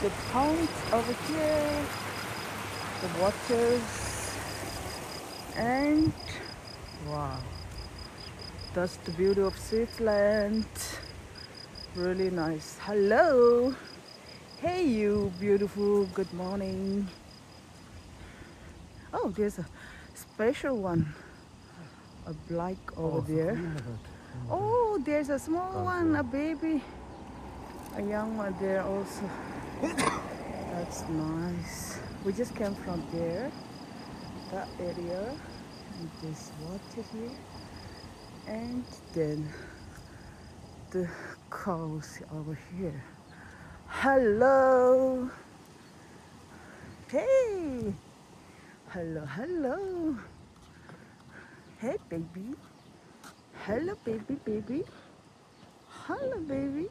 The ponds over here, the waters, and wow, that's the beauty of Switzerland. Really nice. Hello. Hey, you beautiful. Good morning. Oh, there's a special one. A black over there. Oh, there's a small one, a baby. A young one there also. That's nice. We just came from there, that area. And there's water here. And then the cows over here. Hello. Hey. Hello, hello. Hey, baby. Hello, baby, baby. Hello, baby.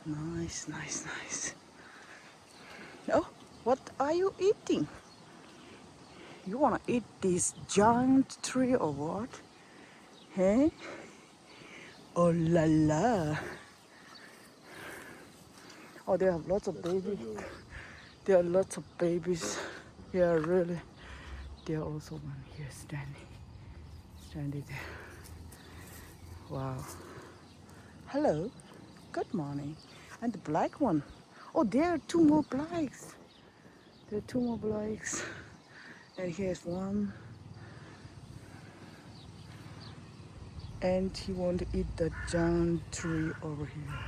Nice, nice, nice. Oh, what are you eating? You wanna eat this giant tree or what? Hey? Oh la la. Oh, they have lots of babies. There are lots of babies. Yeah, really. There are also one here standing there. Wow. Hello. Good morning. And the black one. Oh, there are two more blacks. There are two more blacks. And here's one. And he wants to eat the giant tree over here.